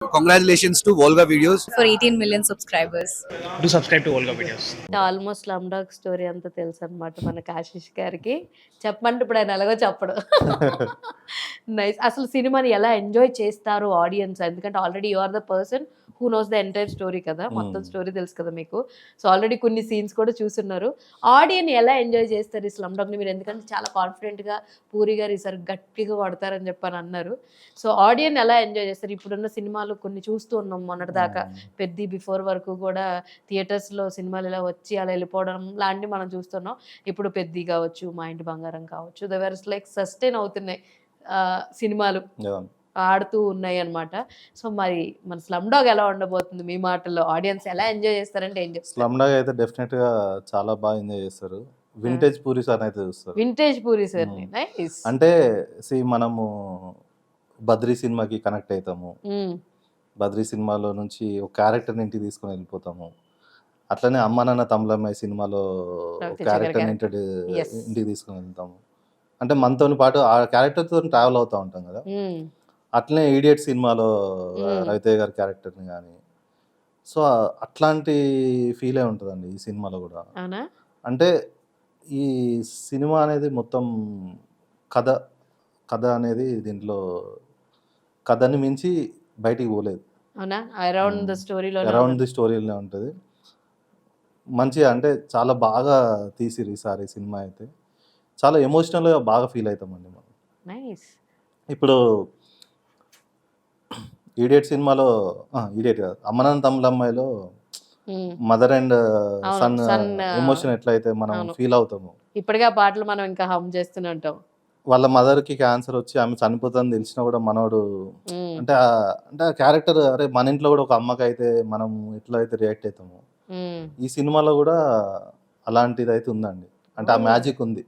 Congratulations to Volga Videos. for 18 million subscribers. Do subscribe to Volga Videos. Almost slum dog story అంతా తెలుసు అనమాట మనకు ఆశిష్ గారికి. చెప్పమంటే ఇప్పుడు ఆయన ఎలాగో చెప్పడు. నైస్. అసలు సినిమాని ఎలా ఎంజాయ్ చేస్తారు ఆడియన్స్? ఎందుకంటే already you are the person who knows the entire story కదా, మొత్తం స్టోరీ తెలుసు కదా మీకు. సో ఆల్రెడీ కొన్ని సీన్స్ కూడా చూస్తున్నారు. ఆడియన్ ఎలా ఎంజాయ్ చేస్తారు ఈ స్లమ్ డాగ్ని మీరు? ఎందుకంటే చాలా కాన్ఫిడెంట్గా పూరి గారు ఈసారి గట్టిగా కొడతారని చెప్పని అన్నారు. సో ఆడియన్ ఎలా ఎంజాయ్ చేస్తారు? ఇప్పుడున్న సినిమాలు కొన్ని చూస్తూ ఉన్నాం మొన్నటిదాకా, పెద్ద బిఫోర్ వరకు కూడా థియేటర్స్లో సినిమాలు ఇలా వచ్చి అలా వెళ్ళిపోవడం లాంటివి మనం చూస్తున్నాం. ఇప్పుడు పెద్ద కావచ్చు, మా ఇంటి బంగారం కావచ్చు, ద వెర్స్ లైక్ సస్టైన్ అవుతున్నాయి సినిమాలు, ఆడుతూ ఉన్నాయి అనమాట. సో మరి మన స్లమ్ డాగ్ ఎలా ఉండబోతుంది మీ మాటల్లో? ఆడియన్స్ ఎలా ఎంజాయ్ చేస్తారంటే ఏం చెప్తారు? స్లమ్ డాగ్ అయితే డెఫినెట్ గా చాలా బాగా ఎంజాయ్ చేస్తారు. వింటేజ్ పూరి సార్ అయితే చూస్తారు. వింటేజ్ పూరి సార్ అంటే మనము బద్రీ సినిమాకి కనెక్ట్ అవుతాము. బద్రీ సినిమాలో నుంచి ఒక క్యారెక్టర్ని ఇంటికి తీసుకొని వెళ్ళిపోతాము. అట్లనే అమ్మ నాన్న తమ్ములమ్మాయి సినిమాలో క్యారెక్టర్ని ఇంటికి తీసుకొని వెళ్తాము. అంటే మనతో పాటు ఆ క్యారెక్టర్తో ట్రావెల్ అవుతూ ఉంటాం కదా. అట్లనే ఈడియట్ సినిమాలో రవితేజ గారి క్యారెక్టర్ని కానీ, సో అట్లాంటి ఫీలే ఉంటుందండి ఈ సినిమాలో కూడా. అంటే ఈ సినిమా అనేది మొత్తం కథ అనేది దీంట్లో కథని మించి బయటికి పోలేదు. అరౌండ్ ది స్టోరీలోనే ఉంటుంది. మంచిగా అంటే చాలా బాగా తీసిరు ఈసారి సినిమా అయితే. చాలా ఎమోషనల్గా బాగా ఫీల్ అవుతామండి మనం. ఇప్పుడు ఈడియట్ సినిమాలో ఈడియట్ కాదు, అమ్మనాన్న తమ్ములమ్మాయిలో మదర్ అండ్ సన్ ఎమోషన్ ఎట్లయితే మనం ఫీల్ అవుతాము. ఇప్పటికే ఆ పాటలు మనం ఇంకా హమ్ చేస్తూనే ఉంటాం. వాళ్ళ మదర్ కి క్యాన్సర్ వచ్చి ఆమె చనిపోతుందని తెలిసినా కూడా మనోడు అంటే ఆ క్యారెక్టర్, అరే మన ఇంట్లో కూడా ఒక అమ్మకి అయితే మనం ఎట్లా అయితే రియాక్ట్ అవుతాము, ఈ సినిమాలో కూడా అలాంటిది అయితే ఉందండి. అంటే ఆ మ్యాజిక్ ఉంది.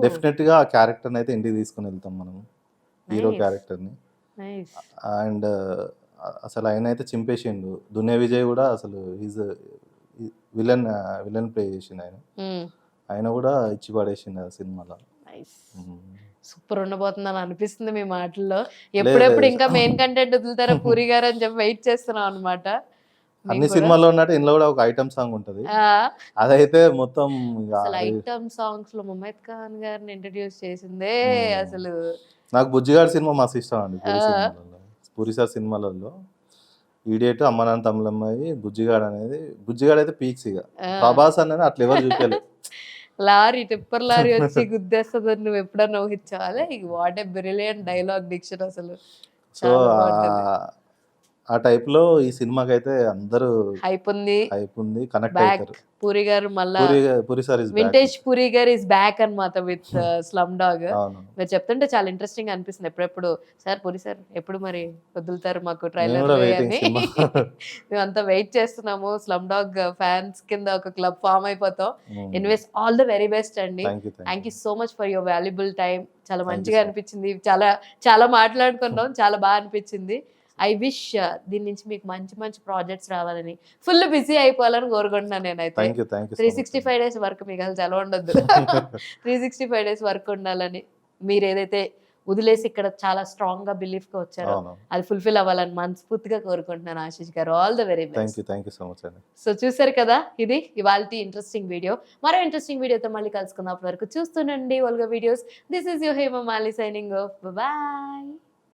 డెఫినెట్ గా ఆ క్యారెక్టర్ని అయితే ఇంటికి తీసుకుని వెళ్తాం మనం, హీరో క్యారెక్టర్ని. అండ్ అసలు ఆయన అయితే చింపేసిండు. దునియా విజయ్ కూడా అసలు ఈజ్ విలన్ ప్లే చేసిండు ఆయన కూడా ఇచ్చి పడేసిండు ఆ సినిమాలో. సూపర్ ఉండబోతుందని అనిపిస్తుంది మీ మాటల్లో. ఎప్పుడెప్పుడు ఇంకా మెయిన్ కంటెంట్ వదులుతారా పూరి గారు అని చెప్పి వెయిట్ చేస్తున్నాం అనమాట. అన్ని సినిమాల్లో ఉన్నట్టు ఇందులో కూడా ఒక ఐటమ్ సాంగ్ ఉంటది. అదైతే మొత్తం ఐటమ్ సాంగ్స్ లో ముమైత్ ఖాన్ గారిని ఇంట్రడ్యూస్ చేసిందే అసలు. నాకు బుజ్జిగాడ్ సినిమా మస్తు ఇష్టం అండి. పూరి సార్ సినిమాలలో ఈడియట్, అమ్మ నాన్న తమ్ములమ్మాయి, బుజ్జిగాడ్ అయితే పీక్స్. ఇక ప్రభాస్ అనేది అట్లా ఎవరు చూపించలేదు. లారీ టిప్పర్ లారీ వచ్చి గుద్దేస్తుంది నువ్వు ఎప్పుడన్నా ఊహించాలి. What a brilliant dialogue diction అసలు. సో ఆ టైప్ లో ఈ సినిమాకి అయితే అందరూ హైప్ ఉంది, కనెక్ట్ అవుతారు. పూరి గారు మళ్ళా పూరి సార్ వింటేజ్ పూరి గారు ఇస్ బ్యాక్ అన్నమాట విత్ స్లమ్ డాగ్. మీరు చెప్తుంటే చాలా ఇంట్రెస్టింగ్ అనిపిస్తుంది. ఎప్పుడెప్పుడు సార్ పూరి సార్ ఎప్పుడు మరి వదులుతారు మాకు ట్రైలర్ అని మేమంతా వెయిట్ చేస్తున్నాము. స్లమ్ డాగ్ ఫ్యాన్స్ కింద ఒక క్లబ్ ఫామ్ అయిపోతాం. Anyways all the very best అండి. Thank you so much for your valuable time. చాలా మంచిగా అనిపించింది. చాలా మాట్లాడుకున్నాం, చాలా బాగా అనిపించింది. ఐ విష్ దీని నుంచి మీకు మంచి మంచి ప్రాజెక్ట్స్ రావాలని, ఫుల్ బిజీ అయిపోవాలని కోరుకుంటున్నాను నేనైతే. 365 days వర్క్ మీకు అసలు సెలవు ఉండద్దు. 365 days వర్క్ ఉండాలని, మీరు ఏదైతే వదిలేసి ఇక్కడ చాలా స్ట్రాంగ్ గా బిలీఫ్ గా వచ్చారో అది ఫుల్ఫిల్ అవ్వాలని మనస్ఫూర్తిగా కోరుకుంటున్నాను ఆశిష్ గారు. All the very best. So చూసారు కదా, ఇది ఇవాల్టి ఇంట్రెస్టింగ్ వీడియో. మరో ఇంట్రెస్టింగ్ వీడియోతో మళ్ళీ కలుసుకుందాం. అప్పటి వరకు చూస్తుండండి Volga videos. This is your Hemamali signing off. Bye.